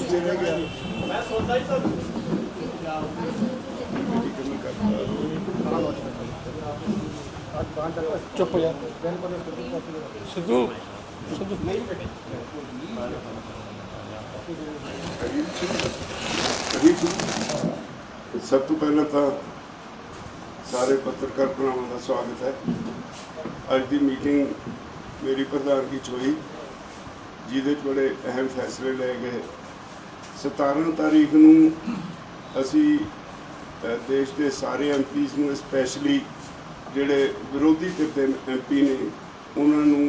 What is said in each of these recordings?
चुप यार सिद्धू सिद्धू सब तो पहले तो सारे पत्रकार भरावां का स्वागत है। अज की मीटिंग मेरी प्रधानगी च हुई जिहदे बड़े अहम फैसले ले गए। 17 तारीख नूं असी देश के सारे MPs नूं स्पैशली जिहड़े विरोधी धिर दे MP ने उन्होंने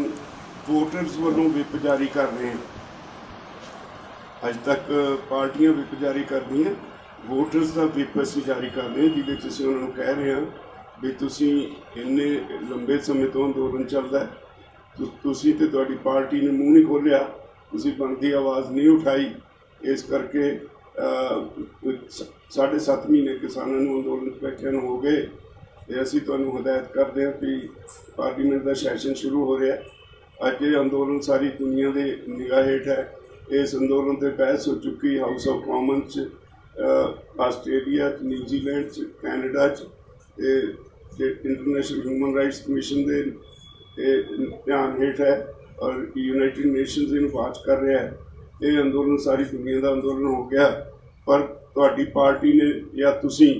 वोटर्स वालों विप जारी कर रहे हैं। अज तक पार्टियां विप जारी कर दी हैं, वोटर्स का विप असी जारी कर रहे हैं जिहदे च असीं उन्होंने कह रहे हैं भी तुसीं इन्ने लंबे समय तो अंदोलन चलदा है, तुसीं ते तुहाडी पार्टी ने मूँह नहीं खोलिया, तुसीं बनदी आवाज़ नहीं उठाई, इस करके 7.5 महीने किसानों को अंदोलन बैठे हो गए। असीं तुहानूं हदायत करते हैं कि पार्लीमेंट का सैशन शुरू हो रहा है। अज ये अंदोलन सारी दुनिया के निगाह हेठ है। इस अंदोलन पर बहस हो चुकी house of common Australia, New Zealand, Canada, international human rights commission के ध्यान हेठ है और यूनाइटेड नेशनस इन्हूं वाच कर रहा है। ये अंदोलन सारी दुनिया का अंदोलन हो गया, पर तुहाडी पार्टी ने या तुसीं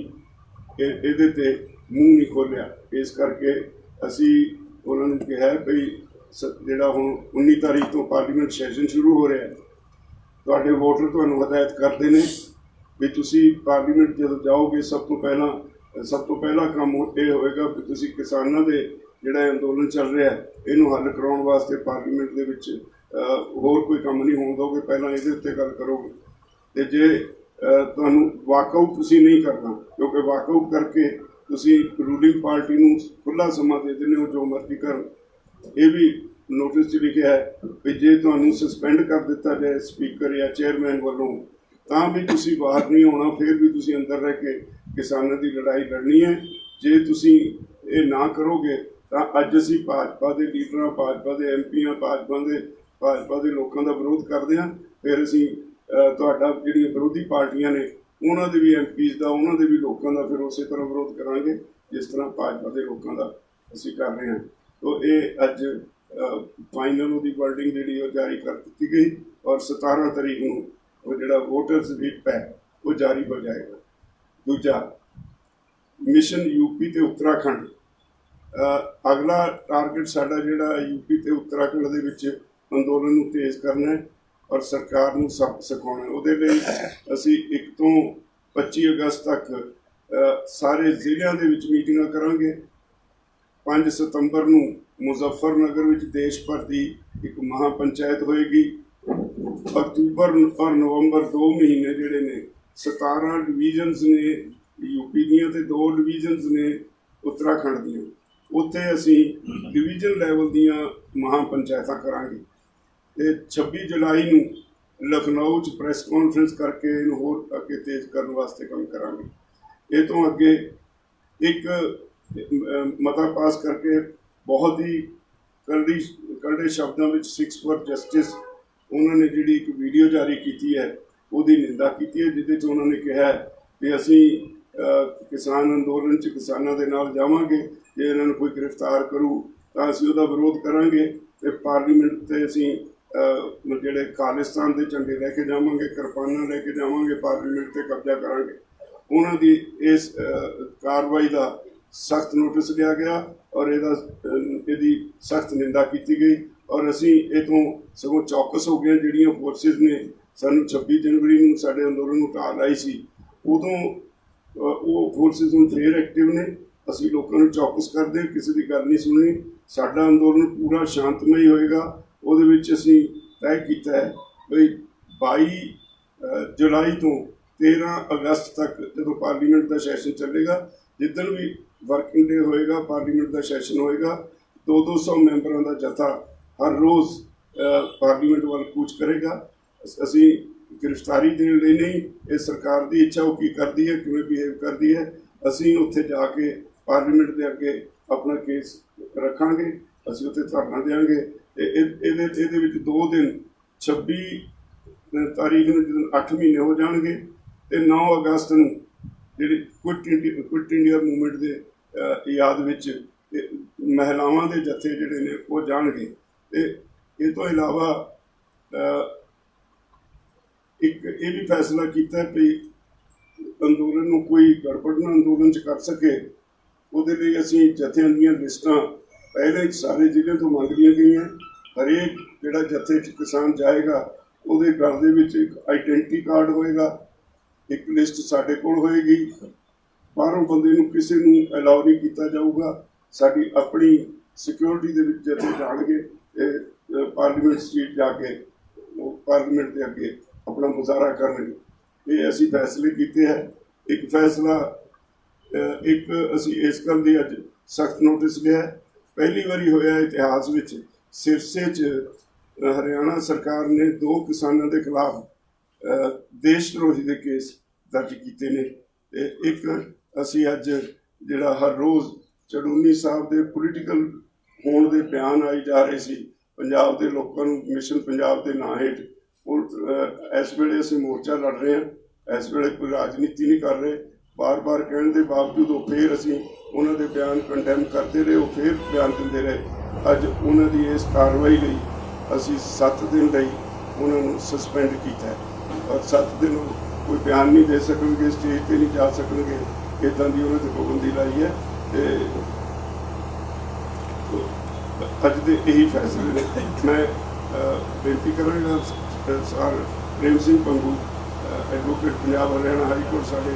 इहदे ते मूँह नहीं खोलिया। इस करके असी उन्होंने कहा भाई जिहड़ा हुण 19 तारीख तो पार्लीमेंट सैशन शुरू हो रहा है, तुहाडे वोटर तुहानूं हदायत करते हैं भी तुसीं पार्लीमेंट जदों जाओगे सब तो पहला काम ये होएगा भी तुसीं किसानां दे जिहड़ा अंदोलन चल रहा है इनूं हल कराउण वास्ते पार्लीमेंट दे विच होर कोई काम नहीं होण दोगे, पहलां इहदे उत्ते गल करोगे। ते जे तुहानूं वाकआउट तुसीं नहीं करना, क्योंकि वाकआउट करके तुसीं रूलिंग पार्टी नूं खुला समा दे दिंदे हो जो मर्जी कर। ये भी नोटिस च लिखिया है कि जे तुहानूं सस्पेंड कर दिता जाए स्पीकर या चेयरमैन वालों तां भी तुसीं बाहर नहीं होना, फिर भी तुसीं अंदर रह के किसानों की लड़ाई लड़नी है। जे तुसीं ये ना करोगे तो अज असीं भाजपा के लीडर, भाजपा के MP, भाजपा के लोगों का विरोध करते हैं। फिर असीं तुहाडा जिहड़ियां विरोधी पार्टियां ने उन्होंने भी MPs का, उन्होंने भी लोगों का फिर उस तरह विरोध करांगे जिस तरह भाजपा के लोगों का असीं कर रहे हैं। तो ये अज फाइनल उसकी वर्डिंग जी जारी कर दी गई और 17 तारीख को वो जो वोटर्स विप है वो जारी हो जाएगा। दूजा मिशन UP ते उत्तराखंड, अगला टारगेट साडा जिहड़ा UP ते उत्तराखंड दे विच अंदोलन नूं तेज़ करना है और सरकार नूं सबक सिखाउणा है। उहदे लई असीं 1 तो 25 अगस्त तक सारे ਜ਼ਿਲ੍ਹਿਆਂ ਦੇ ਵਿੱਚ मीटिंगां करांगे। 5 सितंबर नूं मुजफ्फरनगर विच देश भर की एक महापंचायत होएगी। अक्तूबर और नवंबर 2 महीने जिहड़े ने 17 डिवीजनस ने UP दियां ते 2 डिवीजनस ने उत्तराखंड दियां, उत्थे असीं डिवीजन लैवल दियां महापंचायतां करांगे। ते 26 जुलाई नूं लखनऊ च प्रैस कॉन्फ्रेंस करके इन्हूं होर अगे तेज़ करने वास्ते काम करांगे। ये तो अगे एक मता पास करके बहुत ही कड़े शब्दों में 6 फॉर जस्टिस उन्होंने जी एक वीडियो जारी की है, उसकी निंदा की है, जिद उन्होंने कहा है कि असी किसान अंदोलन च किसानों के नाल जावांगे, जे इन्होंने कोई गिरफ्तार करूँ तो असी उसका विरोध करांगे। तो पार्लीमेंट से असी जिहड़े खालिस्तान के झंडे लैके जावांगे, किरपाना लैके जावांगे, पार्लीमेंट से कब्जा करांगे। उन्होंने इस कार्रवाई का सख्त नोटिस लिया गया और यदी सख्त निंदा की गई और असी ये तो सगों चौकस हो गए। जिहड़ियां फोर्सिस ने सानू 26 जनवरी नूं साडे अंदोलन नूं ढाल लाई सी, उदों वो फोर्सिस हुण फिर एक्टिव ने। असी लोगों को चौकस करदे, किसी की गल नहीं सुननी। साडा अंदोलन पूरा शांतमई होएगा। उहदे विच असी तय कीता है बई 22 जुलाई तो 13 अगस्त तक जो पार्लीमेंट का सैशन चलेगा, जिदन भी वर्किंग डे होएगा, पार्लीमेंट का सैशन होएगा, 200 मैंबरों का जत्था हर रोज़ पार्लीमेंट वाल कूच करेगा। असी गिरफ्तारी देने लिए नहीं, ये सरकार की इच्छा वो की करती है, किवें बिहेव करती है। असी उत्थे जाके पार्लीमेंट के अगे अपना केस रखांगे, असी उत्थे धरना देंगे। ये 2 दिन 26 ਤਾਰੀਖ ਨੂੰ ਜਦੋਂ 8 ਮਹੀਨੇ ਹੋ ਜਾਣਗੇ ਤੇ 9 ਅਗਸਤ ਨੂੰ ਜਿਹੜੀ ਕੁਇਟ ਇੰਡੀਆ ਮੂਵਮੈਂਟ ਦੇ ਯਾਦ ਵਿੱਚ ਮਹਿਲਾਵਾਂ ਦੇ ਜੱਥੇ ਜਿਹੜੇ ਨੇ ਉਹ ਜਾਣਗੇ। ਤੇ ਇਹ ਤੋਂ ਇਲਾਵਾ ਇੱਕ ਇਹ ਵੀ ਫੈਸਲਾ ਕੀਤਾ ਵੀ ਅੰਦੋਲਨ ਨੂੰ ਕੋਈ ਗੜਬੜ ਨਾ ਅੰਦੋਲਨ 'ਚ ਕਰ ਸਕੇ, ਉਹਦੇ ਲਈ ਅਸੀਂ ਜਥਿਆਂ ਦੀਆਂ ਲਿਸਟਾਂ ਪਹਿਲੇ ਸਾਰੇ ਜ਼ਿਲ੍ਹੇ ਤੋਂ ਮੰਗ ਲਈਆਂ ਗਈਆਂ। ਹਰੇਕ ਜਿਹੜਾ ਜਥੇ 'ਚ ਕਿਸਾਨ ਜਾਏਗਾ ਉਹਦੇ ਘਰ ਦੇ ਵਿੱਚ ਇੱਕ ਆਈਡੈਂਟੀ ਕਾਰਡ ਹੋਏਗਾ, ਇੱਕ ਲਿਸਟ ਸਾਡੇ ਕੋਲ ਹੋਏਗੀ। ਬਾਹਰੋਂ ਬੰਦੇ ਨੂੰ ਕਿਸੇ ਨੂੰ ਅਲਾਉ ਨਹੀਂ ਕੀਤਾ ਜਾਊਗਾ। ਸਾਡੀ ਆਪਣੀ ਸਿਕਿਉਰਿਟੀ ਦੇ ਵਿੱਚ ਜਥੇ ਜਾਣਗੇ ਤੇ ਪਾਰਲੀਮੈਂਟ ਸਟਰੀਟ ਜਾ ਕੇ ਉਹ ਪਾਰਲੀਮੈਂਟ ਦੇ ਅੱਗੇ ਆਪਣਾ ਮੁਜ਼ਾਹਰਾ ਕਰਨਗੇ। ਇਹ ਅਸੀਂ ਫੈਸਲੇ ਕੀਤੇ ਹੈ। ਇੱਕ ਫੈਸਲਾ ਇੱਕ ਅਸੀਂ ਇਸ ਗੱਲ ਦੀ ਅੱਜ ਸਖਤ ਨੋਟਿਸ ਲਿਆ, ਪਹਿਲੀ ਵਾਰੀ ਹੋਇਆ ਇਤਿਹਾਸ ਵਿੱਚ ਸਿਰਸੇ 'ਚ ਹਰਿਆਣਾ ਸਰਕਾਰ ਨੇ 2 ਕਿਸਾਨਾਂ ਦੇ ਖਿਲਾਫ ਦੇਸ਼ ਧਰੋਹੀ ਦੇ ਕੇਸ ਦਰਜ ਕੀਤੇ ਨੇ। ਤੇ ਇੱਕ ਅਸੀਂ ਅੱਜ ਜਿਹੜਾ ਹਰ ਰੋਜ਼ ਚੜੂਨੀ ਸਾਹਿਬ ਦੇ ਪੋਲੀਟੀਕਲ ਹੋਣ ਦੇ ਬਿਆਨ ਆਈ ਜਾ ਰਹੇ ਸੀ ਪੰਜਾਬ ਦੇ ਲੋਕਾਂ ਨੂੰ ਮਿਸ਼ਨ ਪੰਜਾਬ ਦੇ ਨਾਂ ਹੇਠ, ਇਸ ਵੇਲੇ ਅਸੀਂ ਮੋਰਚਾ ਲੜ ਰਹੇ ਹਾਂ। ਇਸ ਵੇਲੇ ਕੋਈ ਰਾਜਨੀਤੀ ਨਹੀਂ ਕਰ ਰਹੇ। ਬਾਰ-ਬਾਰ ਕਹਿਣ ਦੇ ਬਾਵਜੂਦ ਉਹ ਫਿਰ ਅਸੀਂ ਉਹਨਾਂ ਦੇ ਬਿਆਨ ਕੰਡੈਮ ਕਰਦੇ ਰਹੇ, ਉਹ ਫਿਰ ਬਿਆਨ ਦਿੰਦੇ ਰਹੇ। ਅੱਜ ਉਹਨਾਂ ਦੀ ਇਸ ਕਾਰਵਾਈ ਲਈ ਅਸੀਂ 7 ਦਿਨ ਲਈ ਉਹਨਾਂ ਨੂੰ ਸਸਪੈਂਡ ਕੀਤਾ ਹੈ ਔਰ 7 ਦਿਨ ਕੋਈ ਬਿਆਨ ਨਹੀਂ ਦੇ ਸਕਣਗੇ, ਸਟੇਜ 'ਤੇ ਨਹੀਂ ਜਾ ਸਕਣਗੇ, ਇੱਦਾਂ ਦੀ ਉਹਨਾਂ 'ਤੇ ਪਾਬੰਦੀ ਲਾਈ ਹੈ। ਤੇ ਅੱਜ ਦੇ ਇਹੀ ਫੈਸਲੇ ਨੇ। ਮੈਂ ਬੇਨਤੀ ਕਰਾਂਗਾ sir Prem Singh Pangu advocate Punjab Haryana high court ਸਾਡੇ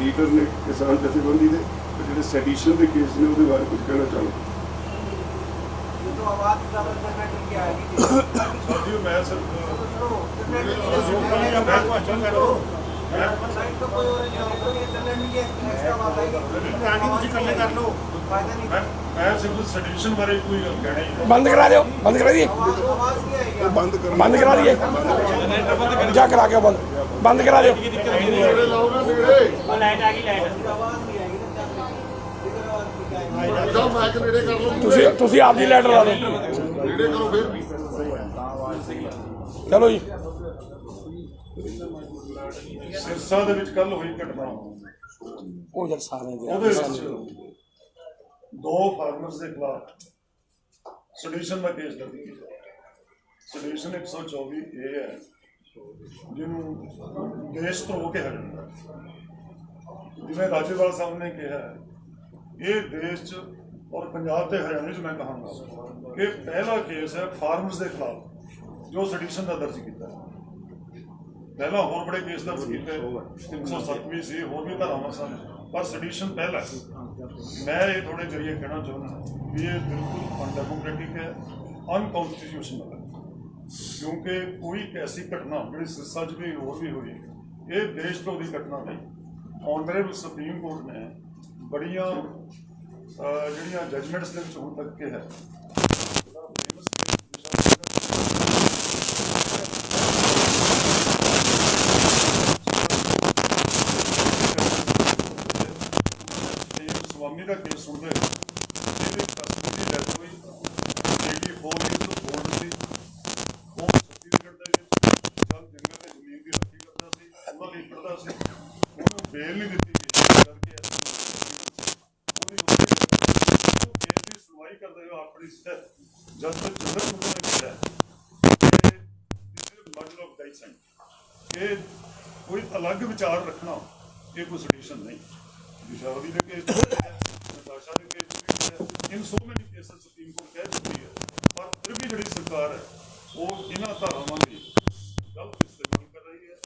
ਲੀਡਰ ਨੇ ਕਿਸਾਨ ਜਥੇਬੰਦੀ ਦੇ, ਜਿਹੜੇ ਸੈਡੀਸ਼ਨ ਦੇ ਕੇਸ ਨੇ ਉਹਦੇ ਬਾਰੇ ਕੁਝ ਕਹਿਣਾ ਚਾਹੁੰਦਾ। बंद करा दो, बंद करा दिए, बंद करा दिए, जा करा के बंद करा दो। ਤੁਸੀਂ ਆਪ ਦੀ ਲੈਟਰ ਲਾ ਦਿਓ। ਚਲੋ ਜੀ। ਸਿਰਸਾ ਦੇ ਵਿੱਚ ਕੱਲ ਹੋਈ ਘਟਨਾ, ਉਹ ਜਦ ਸਾਰੇ ਉਹਦੇ ਵਿੱਚ 2 ਫਾਰਮਰਸ ਦੇ ਖਿਲਾਫ ਸੈਡੀਸ਼ਨ ਦਾ ਕੇਸ ਦਰਜ ਕੀਤਾ। ਸੈਡੀਸ਼ਨ 124 ਇਹ ਹੈ ਜਿਹਨੂੰ ਦੇਸ਼ ਧਰੋਹ ਕਿਹਾ ਜਾਂਦਾ। ਜਿਵੇਂ ਰਾਜੇਵਾਲ ਸਾਹਿਬ ਨੇ ਕਿਹਾ, ਇਹ ਦੇਸ਼ 'ਚ ਔਰ ਪੰਜਾਬ ਤੇ ਹਰਿਆਣੇ 'ਚ ਮੈਂ ਕਹਾਂਗਾ ਕਿ ਪਹਿਲਾ ਕੇਸ ਹੈ ਫਾਰਮਰਸ ਦੇ ਖਿਲਾਫ ਜੋ ਸੈਡੀਸ਼ਨ ਦਾ ਦਰਜ ਕੀਤਾ। ਪਹਿਲਾਂ ਹੋਰ ਬੜੇ ਕੇਸ ਦਰਜ ਕੀਤੇ, 307 ਵੀ ਸੀ, ਹੋਰ ਵੀ ਧਾਰਾਵਾਂ ਸਨ, ਪਰ ਸੈਡੀਸ਼ਨ ਪਹਿਲਾ। ਮੈਂ ਇਹ ਥੋੜੇ ਜਰੀਏ ਕਹਿਣਾ ਚਾਹੁੰਦਾ ਵੀ ਇਹ ਬਿਲਕੁਲ ਅਨਡੈਮੋਕ੍ਰੈਟਿਕ ਹੈ, ਅਨਕॉन्स्टिट्यूशनल है, क्योंकि कोई ऐसी घटना जी सिरसा च भी होर भी हुई, ये देशद्रोह की घटना नहीं। ऑनरेबल सुप्रीम कोर्ट ने बड़िया ਜਿਹੜੀਆਂ ਜਜਮੈਂਟਸ ਦੇ ਵਿੱਚ ਹੁਣ ਤੱਕ ਕਿ ਹੈ ਸਵਾਮੀ ਦਾ ਕੇਸ ਸੁਣਦੇ ਇਹਦੀ ਕਸਟਡੀ ਦੀ ਡੈਥ ਹੋਈ, 84 ਈਅਰਸ ओल्ड ਸੀ। ਉਹ ਛੱਤੀਸਗੜ੍ਹ ਦੇ ਵਿੱਚ ਜਲ ਜੰਗਲ ਤੇ ਜ਼ਮੀਨ ਦੀ ਰੱਖੀ ਕਰਦਾ ਸੀ, ਉਹਨਾਂ ਲਈ ਪੜ੍ਹਦਾ ਸੀ, ਉਹਨੂੰ ਬੇਲ ਨਹੀਂ ਦਿੱਤੀ ਗਈ ਕਰਕੇ ਕਰਦੇ ਹੋ ਆਪਣੀ ਜਦ ਤੱਕ ਜਨਰਲ ਨੂੰ ਨੇ ਕਿਹਾ ਕਿ ਕੋਈ ਅਲੱਗ ਵਿਚਾਰ ਰੱਖਣਾ ਇਹ ਕੋਈ ਸੋਲੂਸ਼ਨ ਨਹੀਂ। ਵਿਸ਼ਾਵਦੀ ਦੇ ਕੇਸ ਨਤਾਸ਼ਾ ਦੇ ਕੇਸ ਇਨ ਸੋ ਮੈਨੀ ਕੇਸਸ ਸੁਪਰੀਮ ਕੋਰਟ ਕਹਿ ਚੁੱਕੀ ਹੈ, ਪਰ ਫਿਰ ਵੀ ਜਿਹੜੀ ਸਰਕਾਰ ਹੈ ਉਹ ਇਹਨਾਂ ਧਾਰਾਵਾਂ ਦੀ ਗਲਤ ਇਸਤੇਮਾਲ ਕਰ ਰਹੀ ਹੈ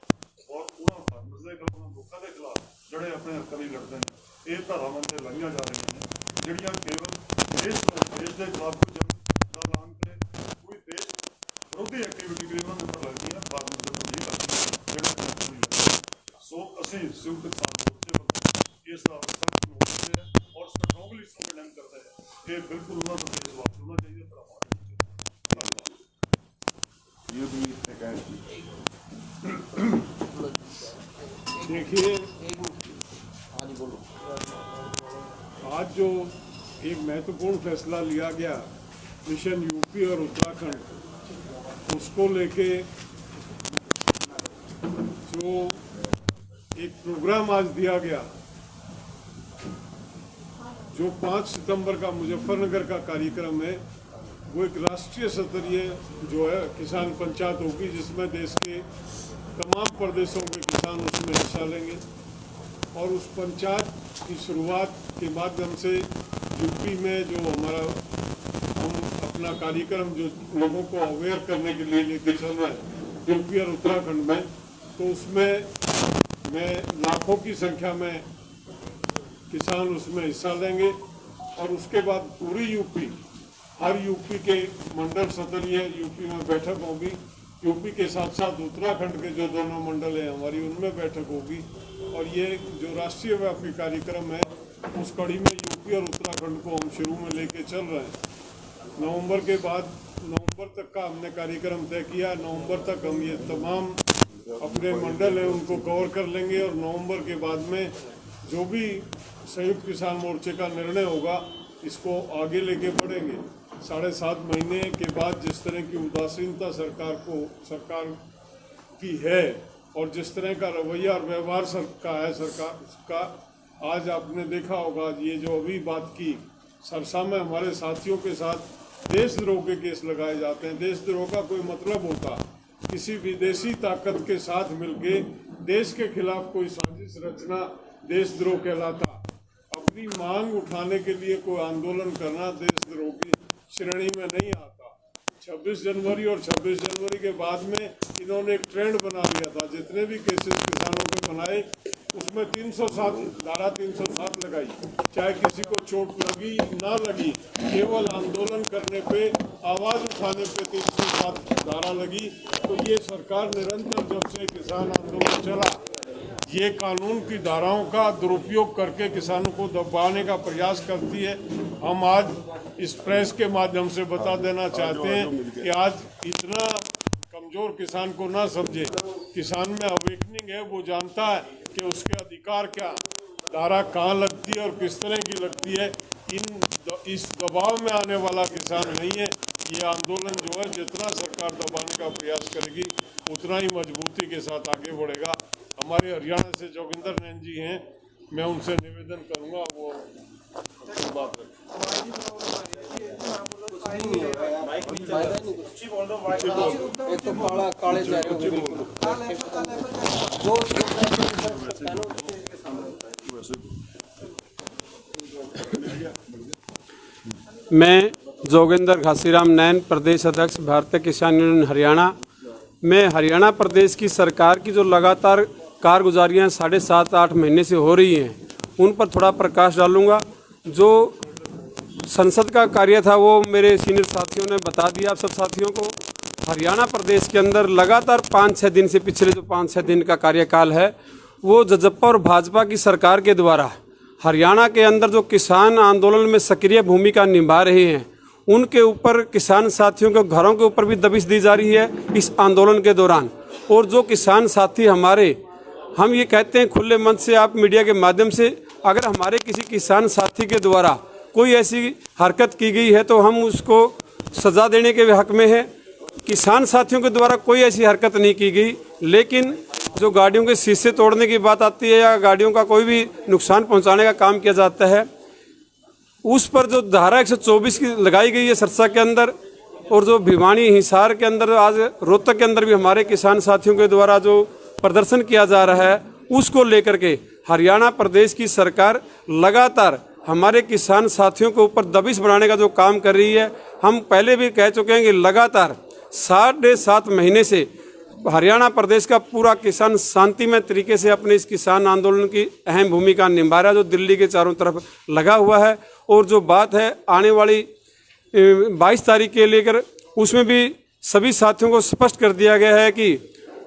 ਔਰ ਉਹਨਾਂ ਫਾਰਮਰਸ ਦੇ ਖਿਲਾਫ, ਲੋਕਾਂ ਦੇ ਖਿਲਾਫ ਜਿਹੜੇ ਆਪਣੇ ਹੱਕਾਂ ਲਈ ਲੜਦੇ ਨੇ, ਇਹ ਧਾਰਾਵਾਂ ਤੇ ਲਾਈਆਂ ਜਾ ਰਹੀਆਂ ਨੇ ਜਿਹੜੀਆਂ ਕੇਵਲ देश के खिलाफ कोई जंग का ऐलान करे, कोई देश विरोधी एक्टिविटी करें, उन्होंने पर लगती है फार्मर्स के नहीं लगती। सो असं संयुक्त किसान मोर्चे इसका सख्त नोटिस है और स्ट्रॉन्गली इसको कंडेम करते हैं कि बिल्कुल उन्होंने देश वापस होना चाहिए। देखिए, आज जो एक महत्वपूर्ण फैसला लिया गया मिशन यूपी और उत्तराखंड, उसको लेके प्रोग्राम आज दिया गया, जो 5 सितंबर का मुजफ्फरनगर का कार्यक्रम है, वो एक राष्ट्रीय स्तरीय जो है किसान पंचायत होगी, जिसमें देश के तमाम प्रदेशों के किसान उसमें हिस्सा लेंगे। और उस पंचायत की शुरुआत के माध्यम से यूपी में जो हमारा हम अपना कार्यक्रम जो लोगों को अवेयर करने के लिए लेके चल रहे हैं यूपी और उत्तराखंड में, तो उसमें लाखों की संख्या में किसान उसमें हिस्सा लेंगे। और उसके बाद पूरी यूपी, हर यूपी के मंडल स्तरीय यूपी में बैठक होगी। यूपी के साथ साथ उत्तराखंड के जो दोनों मंडल हैं हमारी, उनमें बैठक होगी। और ये जो राष्ट्रीय व्यापी कार्यक्रम है, उस कड़ी में यूपी और उत्तराखंड को हम शुरू में लेके चल रहे हैं। नवंबर के बाद, नवंबर तक का हमने कार्यक्रम तय किया। नवंबर तक हम ये तमाम अपने मंडल हैं उनको कवर कर लेंगे। और नवंबर के बाद में जो भी संयुक्त किसान मोर्चे का निर्णय होगा, इसको आगे लेके बढ़ेंगे। 7.5 महीने के बाद जिस तरह की उदासीनता सरकार की है और जिस तरह का रवैया और व्यवहार सरकार का, आज आपने देखा होगा ये जो अभी बात की, सरसा में हमारे साथियों के साथ देशद्रोह के केस लगाए जाते हैं। देशद्रोह का कोई मतलब होता किसी विदेशी ताकत के साथ मिलके देश के खिलाफ कोई साजिश रचना देशद्रोह कहलाता। अपनी मांग उठाने के लिए कोई आंदोलन करना देशद्रोह की श्रेणी में नहीं आता। 26 जनवरी और 26 जनवरी के बाद में इन्होंने एक ट्रेंड बना दिया था। जितने भी केसेस किसानों के बनाए, उसमें 307 धारा 307 लगाई, चाहे किसी को चोट लगी ना लगी, केवल आंदोलन करने पे, आवाज़ उठाने पे 307 धारा लगी। तो ये सरकार निरंतर जब से किसान आंदोलन चला, ये कानून की धाराओं का दुरुपयोग करके किसानों को दबाने का प्रयास करती है। हम आज इस प्रेस के माध्यम से बता देना चाहते हैं कि आज इतना कमज़ोर किसान को ना समझे। किसान में अवेकनिंग है, वो जानता है कि उसके अधिकार क्या, धारा कहाँ लगती है और किस तरह की लगती है। इस दबाव में आने वाला किसान नहीं है। ये आंदोलन जो है, जितना सरकार दबाने का प्रयास करेगी, उतना ही मजबूती के साथ आगे बढ़ेगा। हमारे हरियाणा से जोगिंदर नैन जी हैं, मैं उनसे निवेदन करूंगा वो बात रखें। मैं जोगिंदर घासीराम नैन, प्रदेश अध्यक्ष भारतीय किसान यूनियन हरियाणा। मैं हरियाणा प्रदेश की सरकार की जो लगातार कारगुजारियाँ 7.5-8 महीने से हो रही हैं, उन पर थोड़ा प्रकाश डालूंगा। जो संसद का कार्य था वो मेरे सीनियर साथियों ने बता दिया आप सब साथियों को। हरियाणा प्रदेश के अंदर लगातार 5-6 दिन से, पिछले जो 5-6 दिन का कार्यकाल है, वो जजप्पा और भाजपा की सरकार के द्वारा हरियाणा के अंदर जो किसान आंदोलन में सक्रिय भूमिका निभा रहे हैं, उनके ऊपर, किसान साथियों के घरों के ऊपर भी दबिश दी जा रही है इस आंदोलन के दौरान। और जो किसान साथी हमारे, हम ये कहते हैं खुले मन से, आप मीडिया के माध्यम से, अगर हमारे किसी किसान साथी के द्वारा कोई ऐसी हरकत की गई है तो हम उसको सज़ा देने के हक में है। किसान साथियों के द्वारा कोई ऐसी हरकत नहीं की गई, लेकिन जो गाड़ियों के शीशे तोड़ने की बात आती है या गाड़ियों का कोई भी नुकसान पहुंचाने का काम किया जाता है, उस पर जो धारा 124 की लगाई गई है सरसा के अंदर, और जो भिवानी, हिसार के अंदर, आज रोहतक के अंदर भी हमारे किसान साथियों के द्वारा जो प्रदर्शन किया जा रहा है, उसको लेकर के हरियाणा प्रदेश की सरकार लगातार हमारे किसान साथियों के ऊपर दबिश बनाने का जो काम कर रही है। हम पहले भी कह चुके हैं कि लगातार 7.5 महीने से हरियाणा प्रदेश का पूरा किसान शांतिमय तरीके से अपने इस किसान आंदोलन की अहम भूमिका निभा रहा है, जो दिल्ली के चारों तरफ लगा हुआ है। और जो बात है आने वाली 22 तारीख के लेकर, उसमें भी सभी साथियों को स्पष्ट कर दिया गया है कि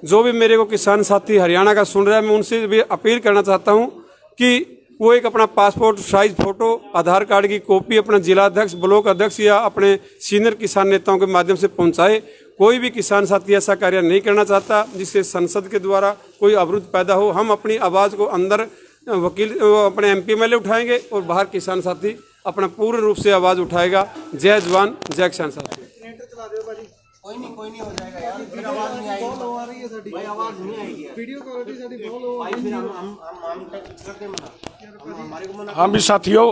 जो भी मेरे को किसान साथी हरियाणा का सुन रहा है, मैं उनसे भी अपील करना चाहता हूं कि वो एक अपना पासपोर्ट साइज फोटो, आधार कार्ड की कॉपी अपना जिला अध्यक्ष, ब्लॉक अध्यक्ष या अपने सीनियर किसान नेताओं के माध्यम से पहुंचाए। कोई भी किसान साथी ऐसा कार्य नहीं करना चाहता जिससे संसद के द्वारा कोई अवरुद्ध पैदा हो। हम अपनी आवाज़ को अंदर वकील, अपने MP MLA उठाएंगे और बाहर किसान साथी अपना पूर्ण रूप से आवाज़ उठाएगा। जय जवान, जय किसान साथी। कोई नहीं हो जाएगा यार, फिर आवाज नहीं आएगी, लो आ रही है साडी भाई, आवाज नहीं आएगी, वीडियो क्वालिटी साडी बहुत लो भाई, फिर हम करते मना, हम हमारे को मना। हाँ भी साथियों,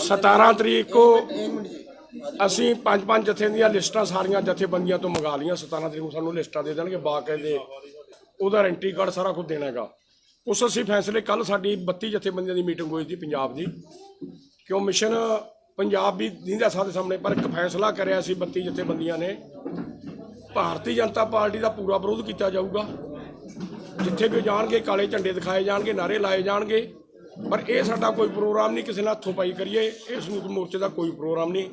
17 तरीक को ਅਸੀਂ ਪੰਜ ਜਥੇ ਦੀਆਂ ਲਿਸਟਾਂ ਸਾਰੀਆਂ ਜਥੇਬੰਦੀਆਂ ਤੋਂ ਮੰਗਾ ਲਈਆਂ। 17 ਤਰੀਕ ਨੂੰ ਸਾਨੂੰ ਲਿਸਟਾਂ ਦੇ ਦੇਣਗੇ, ਬਾਕਾਇਦੇ ਉਹਦਾ ਐਂਟਰੀ ਕਾਰਡ ਸਾਰਾ ਕੁਝ ਦੇਣਾ ਹੈਗਾ। ਉਸ ਅਸੀਂ ਫੈਸਲੇ ਕੱਲ ਸਾਡੀ 32 ਜਥੇਬੰਦੀਆਂ ਦੀ ਮੀਟਿੰਗ ਹੋਈ ਸੀ ਪੰਜਾਬ ਦੀ, ਕਿਉਂ ਮਿਸ਼ਨ ਪੰਜਾਬ ਵੀ ਦਿੰਦਾ ਸਾਡੇ ਸਾਹਮਣੇ, ਪਰ ਇੱਕ ਫੈਸਲਾ ਕਰਿਆ ਸੀ 32 ਜਥੇਬੰਦੀਆਂ ਨੇ, ਭਾਰਤੀ ਜਨਤਾ ਪਾਰਟੀ ਦਾ ਪੂਰਾ ਵਿਰੋਧ ਕੀਤਾ ਜਾਊਗਾ। ਜਿੱਥੇ ਵੀ ਜਾਣਗੇ ਕਾਲੇ ਝੰਡੇ ਦਿਖਾਏ ਜਾਣਗੇ, ਨਾਅਰੇ ਲਾਏ ਜਾਣਗੇ, ਪਰ ਇਹ ਸਾਡਾ ਕੋਈ ਪ੍ਰੋਗਰਾਮ ਨਹੀਂ ਕਿਸੇ ਨਾਲ ਹੱਥੋਂ ਪਾਈ ਕਰੀਏ। ਇਹ ਸੰਯੁਕਤ ਮੋਰਚੇ ਦਾ ਕੋਈ ਪ੍ਰੋਗਰਾਮ ਨਹੀਂ।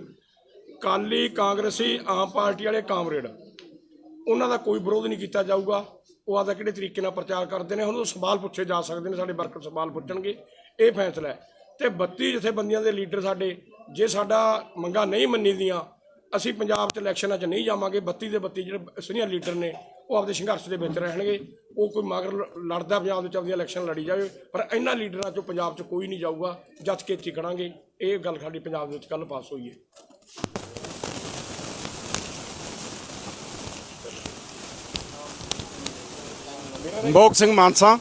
ਕਾਲੀ, ਕਾਂਗਰਸੀ, ਆਮ ਪਾਰਟੀ ਵਾਲੇ, ਕਾਮਰੇਡ, ਉਹਨਾਂ ਦਾ ਕੋਈ ਵਿਰੋਧ ਨਹੀਂ ਕੀਤਾ ਜਾਊਗਾ। ਉਹ ਆਦਾ ਕਿਹੜੇ ਤਰੀਕੇ ਨਾਲ ਪ੍ਰਚਾਰ ਕਰਦੇ ਨੇ, ਉਹਨਾਂ ਤੋਂ ਸਵਾਲ ਪੁੱਛੇ ਜਾ ਸਕਦੇ ਨੇ, ਸਾਡੇ ਵਰਕਰ ਸਵਾਲ ਪੁੱਛਣਗੇ। ਇਹ ਫੈਸਲਾ ਹੈ। ਤੇ 32 ਜਥੇਬੰਦੀਆਂ ਦੇ ਲੀਡਰ ਸਾਡੇ, ਜੇ ਸਾਡਾ ਮੰਗਾਂ ਨਹੀਂ ਮੰਨੀ ਦੀਆਂ, ਅਸੀਂ ਪੰਜਾਬ 'ਚ ਇਲੈਕਸ਼ਨਾਂ 'ਚ ਨਹੀਂ ਜਾਵਾਂਗੇ। 32 ਦੇ 32 ਜਿਹੜੇ ਸੀਨੀਅਰ ਲੀਡਰ ਨੇ ਉਹ ਆਪਦੇ ਸੰਘਰਸ਼ ਦੇ ਵਿੱਚ ਰਹਿਣਗੇ। ਉਹ ਕੋਈ ਮਗਰ ਲੜਦਾ ਪੰਜਾਬ ਵਿੱਚ ਆਪਦੀਆਂ ਇਲੈਕਸ਼ਨ ਲੜੀ ਜਾਵੇ, ਪਰ ਇਹਨਾਂ ਲੀਡਰਾਂ 'ਚੋਂ ਪੰਜਾਬ 'ਚ ਕੋਈ ਨਹੀਂ ਜਾਊਗਾ। ਜੱਜ ਕੇ ਇੱਥੇ ਖੜਾਂਗੇ। ਇਹ ਗੱਲ ਸਾਡੀ ਪੰਜਾਬ ਦੇ ਵਿੱਚ ਕੱਲ੍ਹ ਪਾਸ ਹੋਈ ਹੈ। ਬੋਕ ਸਿੰਘ ਮਾਨਸਾ,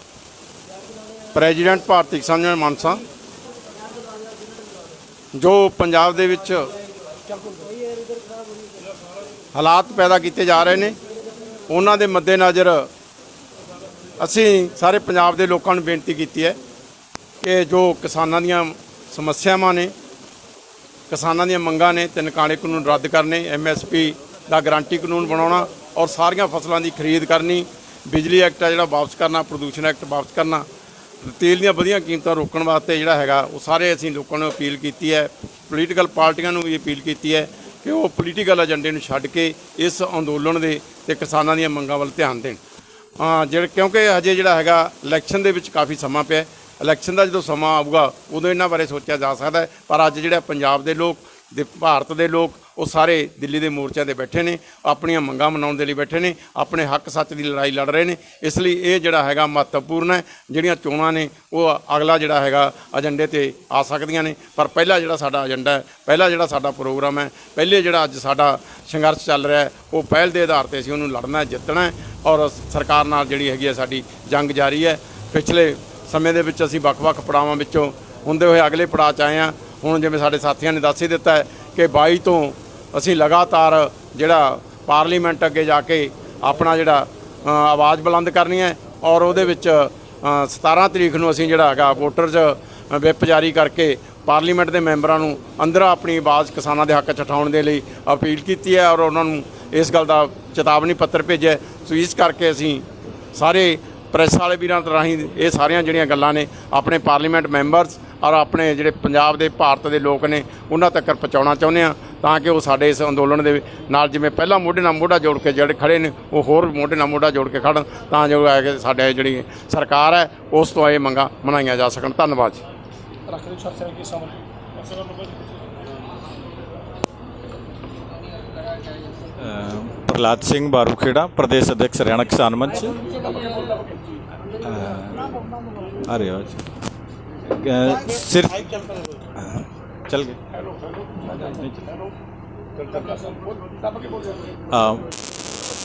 ਪ੍ਰੈਜ਼ੀਡੈਂਟ ਭਾਰਤੀ ਕਿਸਾਨ ਯੂਨੀਅਨ ਮਾਨਸਾ। ਜੋ ਪੰਜਾਬ ਦੇ ਵਿੱਚ ਹਾਲਾਤ ਪੈਦਾ ਕੀਤੇ ਜਾ ਰਹੇ ਨੇ, ਉਹਨਾਂ ਦੇ ਮੱਦੇਨਜ਼ਰ ਅਸੀਂ ਸਾਰੇ ਪੰਜਾਬ ਦੇ ਲੋਕਾਂ ਨੂੰ ਬੇਨਤੀ ਕੀਤੀ ਹੈ ਕਿ ਜੋ ਕਿਸਾਨਾਂ ਦੀਆਂ ਸਮੱਸਿਆਵਾਂ ਨੇ, ਕਿਸਾਨਾਂ ਦੀਆਂ ਮੰਗਾਂ ਨੇ, 3 ਕਾਲੇ ਕਾਨੂੰਨ ਰੱਦ ਕਰਨੇ, MSP ਦਾ ਗਰੰਟੀ ਕਾਨੂੰਨ ਬਣਾਉਣਾ ਔਰ ਸਾਰੀਆਂ ਫਸਲਾਂ ਦੀ ਖਰੀਦ ਕਰਨੀ, ਬਿਜਲੀ ਐਕਟ ਆ ਜਿਹੜਾ ਵਾਪਸ ਕਰਨਾ, ਪ੍ਰਦੂਸ਼ਣ ਐਕਟ ਵਾਪਸ ਕਰਨਾ, ਤੇਲ ਦੀਆਂ ਵਧੀਆਂ ਕੀਮਤਾਂ ਰੋਕਣ ਵਾਸਤੇ ਜਿਹੜਾ ਹੈਗਾ ਉਹ ਸਾਰੇ ਅਸੀਂ ਲੋਕਾਂ ਨੂੰ ਅਪੀਲ ਕੀਤੀ ਹੈ। ਪੋਲੀਟੀਕਲ ਪਾਰਟੀਆਂ ਨੂੰ ਵੀ ਅਪੀਲ ਕੀਤੀ ਹੈ ਕਿ ਉਹ ਪੋਲੀਟੀਕਲ ਏਜੰਡੇ ਨੂੰ ਛੱਡ ਕੇ ਇਸ ਅੰਦੋਲਨ ਦੇ ਤੇ ਕਿਸਾਨਾਂ ਦੀਆਂ ਮੰਗਾਂ ਵੱਲ ਧਿਆਨ ਦੇਣ। ਕਿਉਂਕਿ ਹਜੇ ਜਿਹੜਾ ਹੈਗਾ ਇਲੈਕਸ਼ਨ ਦੇ ਵਿੱਚ ਕਾਫੀ ਸਮਾਂ ਪਿਆ। ਇਲੈਕਸ਼ਨ ਦਾ ਜਦੋਂ ਸਮਾਂ ਆਊਗਾ ਉਦੋਂ ਇਹਨਾਂ ਬਾਰੇ ਸੋਚਿਆ ਜਾ ਸਕਦਾ ਹੈ। ਪਰ ਅੱਜ ਜਿਹੜਾ ਪੰਜਾਬ ਦੇ ਲੋਕ, ਭਾਰਤ ਦੇ ਲੋਕ, ਉਹ ਸਾਰੇ ਦਿੱਲੀ ਦੇ ਮੋਰਚਿਆਂ 'ਤੇ ਬੈਠੇ ਨੇ, ਆਪਣੀਆਂ ਮੰਗਾਂ ਮਨਾਉਣ ਦੇ ਲਈ ਬੈਠੇ ਨੇ, ਆਪਣੇ ਹੱਕ ਸੱਚ ਦੀ ਲੜਾਈ ਲੜ ਰਹੇ ਨੇ। ਇਸ ਲਈ ਇਹ ਜਿਹੜਾ ਹੈਗਾ ਮਹੱਤਵਪੂਰਨ ਹੈ। ਜਿਹੜੀਆਂ ਚੋਣਾਂ ਨੇ ਉਹ ਅਗਲਾ ਜਿਹੜਾ ਹੈਗਾ ਏਜੰਡੇ 'ਤੇ ਆ ਸਕਦੀਆਂ ਨੇ, ਪਰ ਪਹਿਲਾ ਜਿਹੜਾ ਸਾਡਾ ਏਜੰਡਾ ਹੈ, ਪਹਿਲਾ ਜਿਹੜਾ ਸਾਡਾ ਪ੍ਰੋਗਰਾਮ ਹੈ, ਪਹਿਲੇ ਜਿਹੜਾ ਅੱਜ ਸਾਡਾ ਸੰਘਰਸ਼ ਚੱਲ ਰਿਹਾ ਹੈ, ਉਹ ਪਹਿਲ ਦੇ ਆਧਾਰ 'ਤੇ ਅਸੀਂ ਉਹਨੂੰ ਲੜਨਾ ਹੈ, ਜਿੱਤਣਾ ਹੈ। ਔਰ ਸਰਕਾਰ ਨਾਲ ਜਿਹੜੀ ਹੈਗੀ ਹੈ ਸਾਡੀ ਜੰਗ ਜਾਰੀ ਹੈ। ਪਿਛਲੇ ਸਮੇਂ ਦੇ ਵਿੱਚ ਅਸੀਂ ਵੱਖ-ਵੱਖ ਪੜਾਵਾਂ ਵਿੱਚੋਂ ਹੁੰਦੇ ਹੋਏ ਅਗਲੇ ਪੜਾਅ 'ਚ ਆਏ ਹਾਂ। ਹੁਣ ਜਿਵੇਂ ਸਾਡੇ ਸਾਥੀਆਂ ਨੇ ਦੱਸ ਹੀ ਦਿੱਤਾ ਹੈ ਕਿ 22 ਤੋਂ ਅਸੀਂ ਲਗਾਤਾਰ ਜਿਹੜਾ ਪਾਰਲੀਮੈਂਟ ਅੱਗੇ ਜਾ ਕੇ ਆਪਣਾ ਜਿਹੜਾ ਆਵਾਜ਼ ਬੁਲੰਦ ਕਰਨੀ ਹੈ। ਔਰ ਉਹਦੇ ਵਿੱਚ 17 ਤਰੀਕ ਨੂੰ ਅਸੀਂ ਜਿਹੜਾ ਹੈਗਾ ਵੋਟਰਸ ਵਿਪ ਜਾਰੀ ਕਰਕੇ ਪਾਰਲੀਮੈਂਟ ਦੇ ਮੈਂਬਰਾਂ ਨੂੰ ਅੰਦਰ ਆਪਣੀ ਆਵਾਜ਼ ਕਿਸਾਨਾਂ ਦੇ ਹੱਕ 'ਚ ਉਠਾਉਣ ਦੇ ਲਈ ਅਪੀਲ ਕੀਤੀ ਹੈ ਔਰ ਉਹਨਾਂ ਨੂੰ ਇਸ ਗੱਲ ਦਾ ਚੇਤਾਵਨੀ ਪੱਤਰ ਭੇਜਿਆ। ਸੋ ਇਸ ਕਰਕੇ ਅਸੀਂ ਸਾਰੇ ਪ੍ਰੈਸ ਵਾਲੇ ਵੀਰਾਂ ਰਾਹੀਂ ਇਹ ਸਾਰੀਆਂ ਜਿਹੜੀਆਂ ਗੱਲਾਂ ਨੇ ਆਪਣੇ ਪਾਰਲੀਮੈਂਟ ਮੈਂਬਰਸ ਔਰ ਆਪਣੇ ਜਿਹੜੇ ਪੰਜਾਬ ਦੇ, ਭਾਰਤ ਦੇ ਲੋਕ ਨੇ, ਉਹਨਾਂ ਤੱਕ ਪਹੁੰਚਾਉਣਾ ਚਾਹੁੰਦੇ ਹਾਂ, ਤਾਂ ਕਿ ਉਹ ਸਾਡੇ ਇਸ ਅੰਦੋਲਨ ਦੇ ਨਾਲ ਜਿਵੇਂ ਪਹਿਲਾਂ ਮੋਢੇ ਨਾਲ ਮੋਢਾ ਜੋੜ ਕੇ ਜਿਹੜੇ ਖੜੇ ਨੇ, ਉਹ ਹੋਰ ਮੋਢੇ ਨਾਲ ਮੋਢਾ ਜੋੜ ਕੇ ਖੜਨ, ਤਾਂ ਜੋ ਹੈ ਕਿ ਸਾਡੇ ਜਿਹੜੀ ਸਰਕਾਰ ਹੈ ਉਸ ਤੋਂ ਇਹ ਮੰਗਾਂ ਮਨਾਈਆਂ ਜਾ ਸਕਣ। ਧੰਨਵਾਦ ਜੀ। प्रहलाद सिंह बारूखेड़ा, प्रदेश अध्यक्ष हरियाणा किसान मंच। अरे सिर्फ चल गए।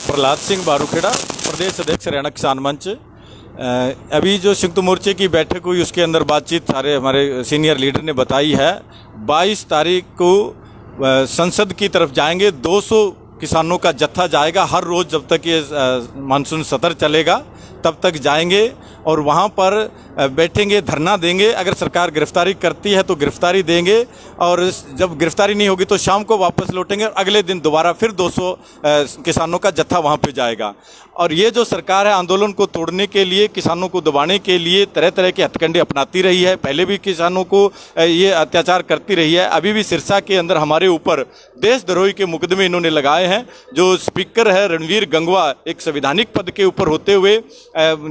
प्रहलाद सिंह बारूखेड़ा, प्रदेश अध्यक्ष हरियाणा किसान मंच। अभी जो संयुक्त मोर्चे की बैठक हुई उसके अंदर बातचीत सारे हमारे सीनियर लीडर ने बताई है। 22 तारीख को संसद की तरफ जाएंगे। 200 किसानों का जत्था जाएगा हर रोज़ जब तक ये मानसून सत्र चलेगा तब तक जाएंगे और वहाँ पर बैठेंगे, धरना देंगे। अगर सरकार गिरफ्तारी करती है तो गिरफ्तारी देंगे और जब गिरफ्तारी नहीं होगी तो शाम को वापस लौटेंगे और अगले दिन दोबारा फिर 200 किसानों का जत्था वहाँ पे जाएगा। और ये जो सरकार है आंदोलन को तोड़ने के लिए, किसानों को दबाने के लिए तरह तरह के हथकंडे अपनाती रही है। पहले भी किसानों को ये अत्याचार करती रही है। अभी भी सिरसा के अंदर हमारे ऊपर देशद्रोही के मुकदमे इन्होंने लगाए हैं। जो स्पीकर है रणवीर गंगवा, एक संवैधानिक पद के ऊपर होते हुए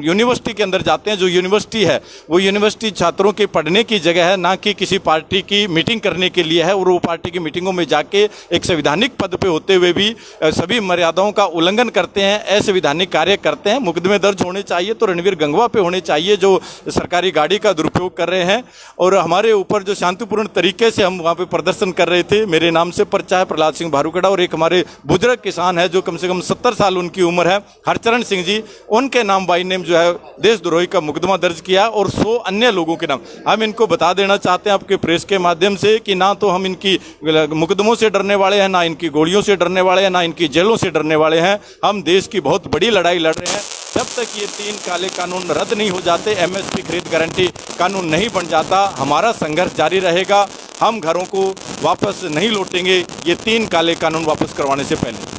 यूनिवर्सिटी के अंदर अंदर जाते हैं, जो यूनिवर्सिटी है वो यूनिवर्सिटी छात्रों के पढ़ने की जगह है, ना कि किसी पार्टी की मीटिंग करने के लिए है। और वो पार्टी की मीटिंगों में जाके एक संवैधानिक पद पे होते हुए भी सभी मर्यादाओं का उल्लंघन करते हैं, असंवैधानिक कार्य करते हैं। मुकदमे दर्ज होने चाहिए तो रणवीर गंगवा पे होने चाहिए, जो सरकारी गाड़ी का दुरुपयोग कर रहे हैं। और हमारे ऊपर जो शांतिपूर्ण तरीके से हम वहाँ पे प्रदर्शन कर रहे थे, मेरे नाम से पर्चा है, प्रहलाद सिंह भारूखेड़ा, और एक हमारे बुजुर्ग किसान है जो कम से कम 70 साल उनकी उम्र है, हरचरण सिंह जी, उनके नाम बाई नेम जो है देशद्रोही का मुकदमा दर्ज किया, और 100 अन्य लोगों के नाम। हम इनको बता देना चाहते हैं आपके प्रेस के माध्यम से कि ना तो हम इनकी मुकदमों से डरने वाले हैं, ना इनकी गोलियों से डरने वाले हैं, ना इनकी जेलों से डरने वाले हैं। हम देश की बहुत बड़ी लड़ाई लड़ रहे हैं। जब तक ये 3 काले कानून रद्द नहीं हो जाते, MSP खरीद गारंटी कानून नहीं बन जाता, हमारा संघर्ष जारी रहेगा। हम घरों को वापस नहीं लौटेंगे ये 3 काले कानून वापस करवाने से पहले।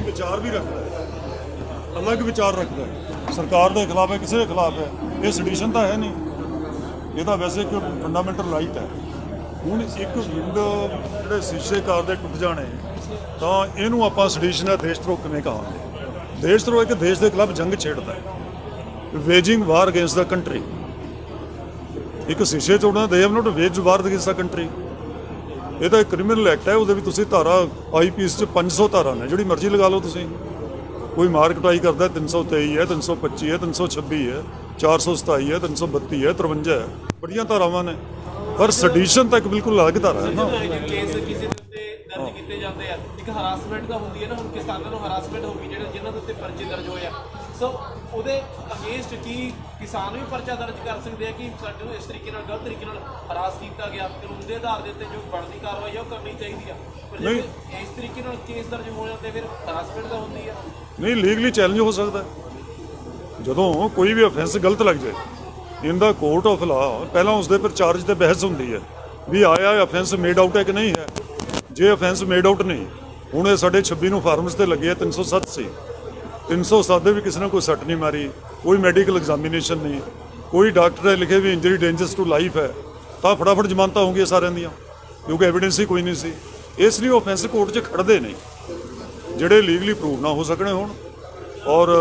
विचार भी रखता है, अलग विचार रखता है, सरकार के खिलाफ है, किसी के खिलाफ है, ये सडिशन तो है नहीं, ये तो वैसे एक फंडामेंटल राइट है। ਹੁਣ ਇੱਕ ਵਿੰਡੋ ਜਿਹੜੇ ਸ਼ੀਸ਼ੇ ਕਾਰ ਦੇ ਟੁੱਟ ਜਾਣੇ ਤਾਂ ਇਹਨੂੰ ਆਪਾਂ ਸਡੀਸ਼ਨ ਦਾ ਦੇਸ਼ਧਰੋਹ ਕਿਵੇਂ ਕਹਾਂਗੇ? ਦੇਸ਼ਧਰੋਹ ਇੱਕ ਦੇਸ਼ ਦੇ ਖਿਲਾਫ ਜੰਗ ਛੇੜਦਾ ਹੈ, waging war against the country. ਇੱਕ ਸ਼ੀਸ਼ੇ ਤੋੜਨਾ, they have not wage war against the country. ਇਹ ਤਾਂ ਇੱਕ ਕ੍ਰਿਮੀਨਲ ਐਕਟ ਹੈ, ਉਹਦੇ ਵੀ ਤੁਸੀਂ ਧਾਰਾ IPC 'ਚ 500 ਧਾਰਾ ਨੇ, ਜਿਹੜੀ ਮਰਜ਼ੀ ਲਗਾ ਲਓ ਤੁਸੀਂ। ਕੋਈ ਮਾਰ ਕਟਾਈ ਕਰਦਾ 323 ਹੈ, 325 ਹੈ, 326 ਹੈ, 427 ਹੈ, 332 ਹੈ, 53 ਹੈ, ਬੜੀਆਂ ਧਾਰਾਵਾਂ ਨੇ। ਪਰ ਸਡੀਸ਼ਨ ਤਾਂ ਇੱਕ ਬਿਲਕੁਲ ਅਲੱਗ ਧਾਰਾ ਹੈ ਨਾ। ਕੇਸ ਕਿਸੇ ਦੇ ਉੱਤੇ ਦਰਜ ਕੀਤੇ ਜਾਂਦੇ ਆ, ਇੱਕ ਹਰਾਸਮੈਂਟ ਦਾ ਹੁੰਦੀ ਹੈ ਨਾ। ਹੁਣ ਕਿਸਾਨਾਂ ਨੂੰ ਹਰਾਸਮੈਂਟ ਹੋ ਗਈ, ਜਿਹੜੇ ਜਿਨ੍ਹਾਂ ਦੇ ਉੱਤੇ ਪਰਚੇ ਦਰਜ ਹੋਏ ਆ, ਸੋ ਉਹਦੇ ਅਗੇਂਸਟ ਕੀ ਕਿਸਾਨ ਵੀ ਪਰਚਾ ਦਰਜ ਕਰ ਸਕਦੇ ਆ ਕਿ ਸਾਡੇ ਨੂੰ ਇਸ ਤਰੀਕੇ ਨਾਲ ਗਲਤ ਤਰੀਕੇ ਨਾਲ ਹਰਾਸ ਕੀਤਾ ਗਿਆ, ਕਾਨੂੰਨ ਦੇ ਆਧਾਰ ਦੇ ਉੱਤੇ ਜੋ ਬਣਦੀ ਕਾਰਵਾਈ ਆ ਉਹ ਕਰਨੀ ਚਾਹੀਦੀ ਆ। ਪਰ ਜੇ ਇਸ ਤਰੀਕੇ ਨਾਲ ਕੇਸ ਦਰਜ ਹੋ ਜਾਂਦੇ ਫਿਰ ਹਰਾਸਮੈਂਟ ਤਾਂ ਹੁੰਦੀ ਆ। ਨਹੀਂ, ਲੀਗਲੀ ਚੈਲੰਜ ਹੋ ਸਕਦਾ ਜਦੋਂ ਕੋਈ ਵੀ ਅਫੈਂਸ ਗਲਤ ਲੱਗ ਜਾਏ ਇਨ ਦਾ ਕੋਰਟ ਆਫ ਲਾ। ਪਹਿਲਾਂ ਉਸਦੇ ਪਰ ਚਾਰਜ ਤੇ ਬਹਿਸ ਹੁੰਦੀ ਹੈ ਵੀ ਆਇਆ ਅਫੈਂਸ ਮੇਡ ਆਊਟ ਹੈ ਕਿ ਨਹੀਂ ਹੈ। ਜੇ ਅਫੈਂਸ ਮੇਡ ਆਊਟ ਨਹੀਂ, ਹੁਣ ਇਹ ਸਾਡੇ 26 ਨੂੰ ਫਾਰਮਸ ਤੇ ਲੱਗੇ ਆ, 307 ਸੀ, 307 ਦੇ ਵੀ ਕਿਸੇ ਨੇ ਕੋਈ ਸੱਟ ਨਹੀਂ ਮਾਰੀ, ਕੋਈ ਮੈਡੀਕਲ ਐਗਜ਼ਾਮੀਨੇਸ਼ਨ ਨਹੀਂ, ਕੋਈ ਡਾਕਟਰ ਨੇ ਲਿਖੇ ਵੀ ਇੰਜਰੀ ਡੇਂਜਰਸ ਟੂ ਲਾਈਫ ਹੈ, ਤਾਂ ਫਟਾਫਟ ਜ਼ਮਾਨਤਾਂ ਹੋਣਗੀਆਂ ਸਾਰਿਆਂ ਦੀਆਂ, ਕਿਉਂਕਿ ਐਵੀਡੈਂਸ ਹੀ ਕੋਈ ਨਹੀਂ ਸੀ। ਇਸ ਲਈ ਉਹ ਅਫੈਂਸ ਕੋਰਟ 'ਚ ਖੜਦੇ ਨਹੀਂ, ਜਿਹੜੇ ਲੀਗਲੀ ਪ੍ਰੂਵ ਨਾ ਹੋ ਸਕਣੇ ਹੋਣ ਔਰ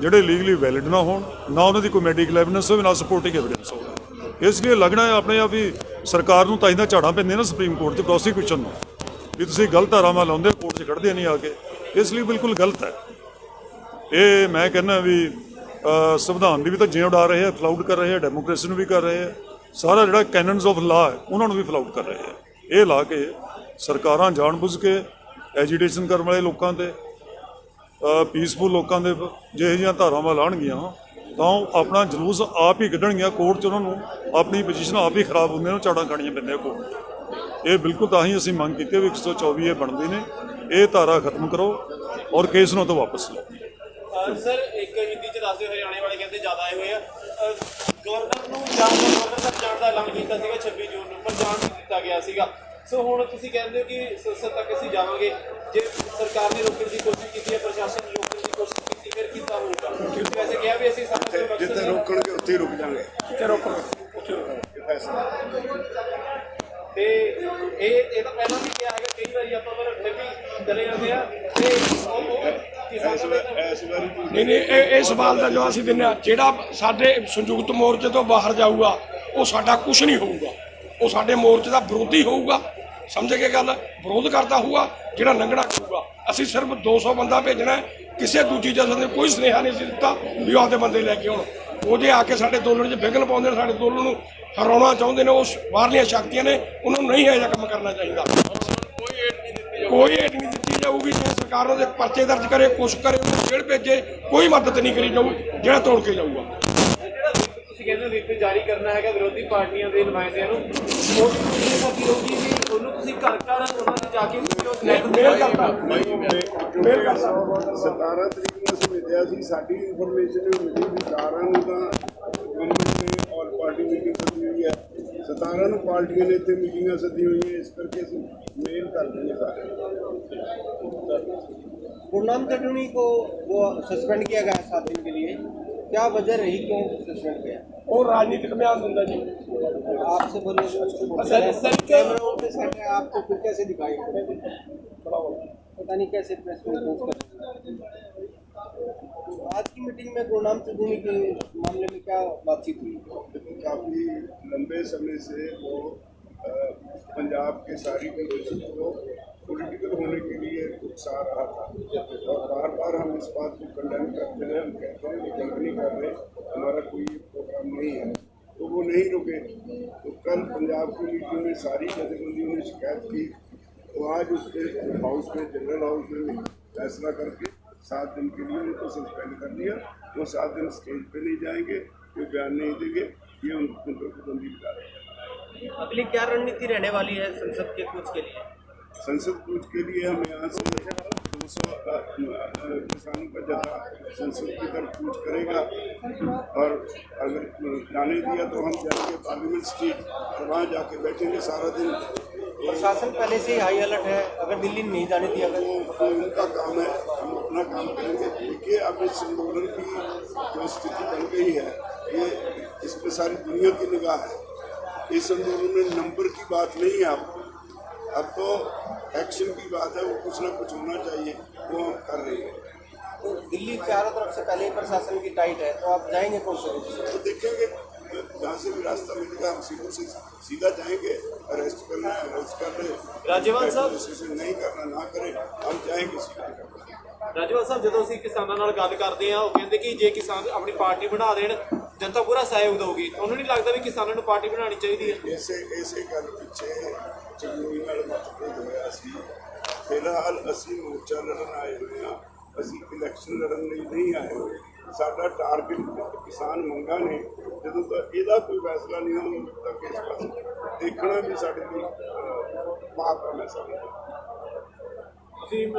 ਜਿਹੜੇ ਲੀਗਲੀ ਵੈਲਿਡ ਨਾ ਹੋਣ, ਨਾ ਉਹਨਾਂ ਦੀ ਕੋਈ ਮੈਡੀਕਲ ਐਵੀਡੈਂਸ ਹੋਵੇ, ਨਾ ਸਪੋਰਟਿੰਗ ਐਵੀਡੈਂਸ ਹੋਵੇ। ਇਸ ਲਈ ਲੱਗਣਾ ਹੈ ਆਪਣੇ ਆਪ ਹੀ ਸਰਕਾਰ ਨੂੰ ਤਾਂ ਇਹਦਾ ਝਾੜਾਂ ਪੈਂਦੀਆਂ ਨਾ ਸੁਪਰੀਮ ਕੋਰਟ 'ਚ ਪ੍ਰੋਸੀਕਿਊਸ਼ਨ ਨੂੰ, ਵੀ ਤੁਸੀਂ ਗਲਤ ਧਾਰਾਵਾਂ ਲਾਉਂਦੇ, ਕੋਰਟ 'ਚ ਖੜਦੇ ਨਹੀਂ ਆ ਕੇ। ਇਸ ਲਈ ਬਿਲਕੁਲ ਗਲਤ ਹੈ ਇਹ। ਮੈਂ ਕਹਿੰਦਾ ਵੀ ਸੰਵਿਧਾਨ ਦੀ ਵੀ ਤਾਂ ਜਿਉਂ ਉਡਾ ਰਹੇ ਆ, ਫਲਾਊਟ ਕਰ ਰਹੇ ਆ, ਡੈਮੋਕ੍ਰੇਸੀ ਨੂੰ ਵੀ ਕਰ ਰਹੇ ਆ, ਸਾਰਾ ਜਿਹੜਾ ਕੈਨਨਸ ਆਫ ਲਾ ਹੈ ਉਹਨਾਂ ਨੂੰ ਵੀ ਫਲਾਊਟ ਕਰ ਰਹੇ ਆ। ਇਹ ਲਾ ਕੇ ਸਰਕਾਰਾਂ ਜਾਣਬੁੱਝ ਕੇ ਐਜੀਟੇਸ਼ਨ ਕਰਨ ਵਾਲੇ ਲੋਕਾਂ 'ਤੇ, ਪੀਸਫੁਲ ਲੋਕਾਂ ਦੇ ਜੇ ਇਹੋ ਜਿਹੀਆਂ ਧਾਰਾਵਾਂ ਲਾਉਣਗੀਆਂ ਤਾਂ ਉਹ ਆਪਣਾ ਜਲੂਸ ਆਪ ਹੀ ਕੱਢਣਗੀਆਂ ਕੋਰਟ 'ਚ। ਉਹਨਾਂ ਨੂੰ ਆਪਣੀ ਪੋਜੀਸ਼ਨ ਆਪ ਹੀ ਖਰਾਬ ਹੁੰਦੀਆਂ ਨੇ, ਝਾੜਾਂ ਖਾਣੀਆਂ ਪੈਂਦੀਆਂ ਕੋਰਟ। ਇਹ ਬਿਲਕੁਲ ਤਾਂ ਹੀ ਅਸੀਂ ਮੰਗ ਕੀਤੀ ਵੀ 124 ਇਹ ਬਣਦੀ ਨੇ, ਇਹ ਧਾਰਾ ਖਤਮ ਕਰੋ ਔਰ ਕੇਸ ਨੂੰ ਤਾਂ ਵਾਪਸ ਲਓ। ਸਰ ਇੱਕ ਹਿੰਦੀ 'ਚ ਦੱਸਦੇ, ਹਰਿਆਣੇ ਵਾਲੇ ਕਹਿੰਦੇ ਜ਼ਿਆਦਾ ਆਏ ਹੋਏ ਆ, ਗਵਰਨਰ ਨੂੰ ਗਵਰਨਰ ਤੱਕ ਜਾਣ ਦਾ ਐਲਾਨ ਕੀਤਾ ਸੀਗਾ 26 ਜੂਨ ਨੂੰ, ਪਰ ਜਾਣ ਨਹੀਂ ਦਿੱਤਾ ਗਿਆ ਸੀਗਾ। ਸੋ ਹੁਣ ਤੁਸੀਂ ਕਹਿੰਦੇ ਹੋ ਕਿ ਸੰਸਦ ਤੱਕ ਅਸੀਂ ਜਾਵਾਂਗੇ, ਜੇ ਸਰਕਾਰ ਨੇ ਰੋਕਣ ਦੀ ਕੋਸ਼ਿਸ਼ ਕੀਤੀ ਹੈ, ਪ੍ਰਸ਼ਾਸਨ ਨੇ ਰੋਕਣ ਦੀ ਕੋਸ਼ਿਸ਼ ਕੀਤੀ, ਫਿਰ ਕਿੱਦਾਂ ਹੋਊਗਾ? ਤੁਸੀਂ ਵੈਸੇ ਕਿਹਾ ਵੀ ਅਸੀਂ ਜਿੱਥੇ ਰੋਕਣਗੇ ਉੱਥੇ ਹੀ ਰੁਕ ਜਾਵਾਂਗੇ, ਜਿੱਥੇ ਰੋਕਣਗੇ ਉੱਥੇ ਰੁਕਾਂਗੇ ਤੇ ਇਹ ਤਾਂ ਪਹਿਲਾਂ ਵੀ ਕਿਹਾ ਹੈਗਾ ਕਈ ਵਾਰੀ, ਆਪਾਂ ਪਰ ਫਿਰ ਵੀ ਚਲੇ ਜਾਂਦੇ ਆ ਤੇ ਨਹੀਂ ਇਹ ਸਵਾਲ ਦਾ ਜਵਾਬ ਅਸੀਂ ਦਿੰਦੇ ਹਾਂ। ਜਿਹੜਾ ਸਾਡੇ ਸੰਯੁਕਤ ਮੋਰਚੇ ਤੋਂ ਬਾਹਰ ਜਾਊਗਾ ਉਹ ਸਾਡਾ ਕੁਝ ਨਹੀਂ ਹੋਊਗਾ, ਉਹ ਸਾਡੇ ਮੋਰਚੇ ਦਾ ਵਿਰੋਧੀ ਹੋਊਗਾ। ਸਮਝ ਕੇ ਗੱਲ, ਵਿਰੋਧ ਕਰਦਾ ਹੋਊਗਾ, ਜਿਹੜਾ ਲੰਘਣਾ ਕਰੂਗਾ। ਅਸੀਂ ਸਿਰਫ 200 ਬੰਦਾ ਭੇਜਣਾ, ਕਿਸੇ ਦੂਜੀ ਜਥੇ ਨੇ ਕੋਈ ਸੁਨੇਹਾ ਨਹੀਂ ਸੀ ਦਿੱਤਾ ਵੀ ਆਪਦੇ ਬੰਦੇ ਲੈ ਕੇ ਆਉਣ। ਉਹ ਜੇ ਆ ਕੇ ਸਾਡੇ ਅੰਦੋਲਨ 'ਚ ਵਿਘਨ ਪਾਉਂਦੇ ਨੇ, ਸਾਡੇ ਅੰਦੋਲਨ ਨੂੰ ਹਰਾਉਣਾ ਚਾਹੁੰਦੇ ਨੇ, ਉਹ ਬਾਹਰਲੀਆਂ ਸ਼ਕਤੀਆਂ ਨੇ, ਉਹਨਾਂ ਨੂੰ ਨਹੀਂ ਇਹੋ ਜਿਹਾ ਕੰਮ ਕਰਨਾ ਚਾਹੀਦਾ। ਕੋਈ ਏਡ ਨਹੀਂ ਦਿੱਤੀ ਕੀਤੀ ਜਾਊਗੀ। ਜੇ ਸਰਕਾਰ ਉਹਦੇ ਪਰਚੇ ਦਰਜ ਕਰੇ, ਕੁਛ ਕਰੇ, ਉਹਨੂੰ ਜੇਲ੍ਹ ਭੇਜੇ, ਕੋਈ ਮਦਦ ਨਹੀਂ ਕਰੀ ਜਾਊ, ਜਿਹੜਾ ਤੋੜ ਕੇ ਜਾਊਗਾ। ਜਿਹੜਾ ਤੁਸੀਂ ਕਹਿੰਦੇ ਹੋ whip ਜਾਰੀ ਕਰਨਾ ਹੈਗਾ ਵਿਰੋਧੀ ਪਾਰਟੀਆਂ ਦੇ ਨੁਮਾਇੰਦਿਆਂ ਨੂੰ, ਉਹ ਇਹ ਕਰਦੀ ਰਹੂਗੀ ਵੀ ਉਹਨੂੰ ਤੁਸੀਂ ਘਰ ਘਰ ਉਹਨਾਂ ਦੇ ਜਾ ਕੇ ਮੇਲ ਕਰਤਾ 17 ਤਰੀਕ ਨੂੰ ਅਸੀਂ ਮਿਲਿਆ ਸੀ। ਸਾਡੀ ਇਨਫੋਰਮੇਸ਼ਨ ਮਿਲੀ ਵੀ 18 ਨੂੰ ਤਾਂ ਗਵਰਨਮੈਂਟ ਨੇ ਆਲ ਪਾਰਟੀ ਮੀਟਿੰਗ ਸੱਦੀ ਹੋਈ ਹੈ, 17 ਨੂੰ ਪਾਰਟੀਆਂ ਨੇ ਇੱਥੇ ਮੀਟਿੰਗਾਂ ਸੱਦੀ ਹੋਈਆਂ, ਇਸ ਕਰਕੇ ਅਸੀਂ ਮੇਲ ਕਰ ਦਿੰਦੇ ਸਾਰੇ। गुरनाम चटनी को वो सस्पेंड किया गया 7 दिन के लिए, क्या वजह रही, क्यों सस्पेंड किया? ਉਹ ਰਾਜਨੀਤਿਕ ਬਿਆਨ ਦਿੰਦਾ ਜੀ। आपसे बोलने सर, कैमरा पे सेट है, आपको फिर कैसे दिखाई पता नहीं कैसे प्रेस कॉन्फ्रेंस कर। आज की मीटिंग में गुरनाम चटनी के मामले में क्या बातचीत हुई? काफ़ी लंबे समय से वो पंजाब के सारी कंडीशन को पॉलिटिकल होने के लिए उकसा रहा था और बार बार हम इस बात को कंडेम करते रहे। हम कहते हैं कि गलत नहीं कर रहे, हमारा कोई प्रोग्राम नहीं है, तो वो नहीं रुके। तो कल पंजाब की मीटिंग में सारी जथेबंदियों ने शिकायत की, तो आज उसके हाउस में, जनरल हाउस में फैसला करके 7 दिन के लिए उनको सस्पेंड कर दिया। वो 7 दिन स्टेज पे नहीं जाएंगे, कोई बयान नहीं देंगे, ये उनको बंदी लगा रहे हैं। अगली क्या रणनीति रहने वाली है संसद के कूच के लिए? संसद कूच के लिए हम यहाँ से 200 किसानों का जथा संसद की तरफ कूच करेगा और अगर जाने दिया तो हम जाएंगे पार्लियामेंट स्ट्रीट और वहाँ जाके बैठेंगे सारा दिन। प्रशासन पहले से ही हाई अलर्ट है, अगर दिल्ली नहीं जाने दिया तो उनका काम है, हम अपना काम करेंगे। देखिए अब इस आंदोलन की जो स्थिति बन गई है, ये इस पर सारी दुनिया की निगाह है। इस आंदोलन में नंबर की बात नहीं है, अब तो एक्शन की बात है। वो कुछ ना कुछ होना चाहिए, वो हम कर रहे हैं। तो दिल्ली चारों तरफ से पहले ही प्रशासन की टाइट है, तो आप जाएंगे कौन से? तो देखेंगे जहाँ से भी रास्ता मिलेगा हम सीधा जाएंगे। अरेस्ट करना है अरेस्ट कर ले, ਰਾਜੇਵਾਲ ਸਾਹਿਬ नहीं करना ना करें, हम जाएंगे सीधा। ਰਾਜੇਵਾਲ ਸਾਹਿਬ ਜਦੋਂ ਅਸੀਂ ਕਿਸਾਨਾਂ ਨਾਲ ਗੱਲ ਕਰਦੇ ਆ, ਉਹ ਕਹਿੰਦੇ ਕਿ ਜੇ ਕਿਸਾਨ ਆਪਣੀ ਪਾਰਟੀ ਬਣਾ ਦੇਣ ਜਨਤਾ ਪੂਰਾ ਸਹਿਯੋਗ ਦੇਊਗੀ। ਤੁਹਾਨੂੰ ਨਹੀਂ ਲੱਗਦਾ ਵੀ ਕਿਸਾਨਾਂ ਨੂੰ ਪਾਰਟੀ ਬਣਾਉਣੀ ਚਾਹੀਦੀ ਹੈ? ਇਸੇ ਗੱਲ ਪਿੱਛੇ ਚੰਗੋਈ ਨਾਲ ਮਤਭੇਦ ਹੋਇਆ ਸੀ। ਫਿਲਹਾਲ ਅਸੀਂ ਮੋਰਚਾ ਲੜਨ ਆਏ ਹੋਏ ਹਾਂ, ਅਸੀਂ ਇਲੈਕਸ਼ਨ ਲੜਨ ਲਈ ਨਹੀਂ ਆਏ ਹੋਏ। ਸਾਡਾ ਟਾਰਗੇਟ ਕਿਸਾਨ ਮੰਗਾਂ ਨੇ, ਜਦੋਂ ਤੱਕ ਇਹਦਾ ਕੋਈ ਫੈਸਲਾ ਨਹੀਂ ਹੁੰਦਾ ਉਦੋਂ ਤੱਕ ਇਸ ਪਾਸੇ ਦੇਖਣਾ ਵੀ ਸਾਡੇ ਲਈ ਪਾਪ ਹੈ। ਮੈਂ ਸਮਝਦਾ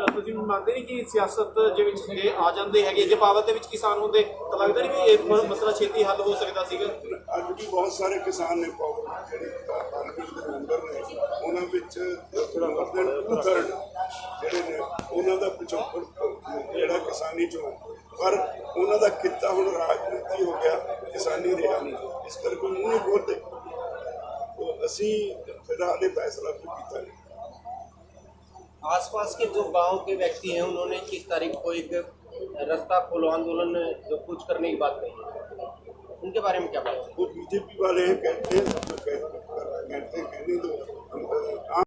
ਤੁਸੀਂ ਮੰਨਦੇ ਨਹੀਂ ਕਿ ਸਿਆਸਤ ਦੇ ਵਿੱਚ ਜੇ ਆ ਜਾਂਦੇ ਹੈਗੇ, ਜੇ ਪਾਵਰ ਦੇ ਵਿੱਚ ਕਿਸਾਨ ਹੁੰਦੇ ਤਾਂ ਲੱਗਦਾ ਨਹੀਂ ਵੀ ਇਹ ਮਸਲਾ ਛੇਤੀ ਹੱਲ ਹੋ ਸਕਦਾ ਸੀਗਾ? ਅੱਜ ਵੀ ਬਹੁਤ ਸਾਰੇ ਕਿਸਾਨ ਨੇ ਜਿਹੜੇ ਪਾਰਲੀਮੈਂਟ ਦੇ ਮੈਂਬਰ ਨੇ, ਉਹਨਾਂ ਵਿੱਚ ਥਰਡ ਜਿਹੜੇ ਨੇ ਉਹਨਾਂ ਦਾ ਪਿਛੋਕੜ ਜਿਹੜਾ ਕਿਸਾਨੀ ਚੋਂ, ਪਰ ਉਹਨਾਂ ਦਾ ਕਿੱਤਾ ਹੁਣ ਰਾਜਨੀਤੀ ਹੋ ਗਿਆ, ਕਿਸਾਨੀ ਰਿਹਾ ਨਹੀਂ, ਇਸ ਕਰਕੇ ਮੂੰਹ ਨਹੀਂ ਬੋਲਦੇ। ਅਸੀਂ ਫਿਲਹਾਲ ਇਹ ਫੈਸਲਾ ਕੀਤਾ नहीं। आसपास के जो गांव के व्यक्ति हैं उन्होंने किस तारीख को एक रास्ता खोलो आंदोलन जो कुछ करने की बात कही, उनके बारे में क्या बात है? वो बीजेपी वाले हैं, कहते हैं कहने दो।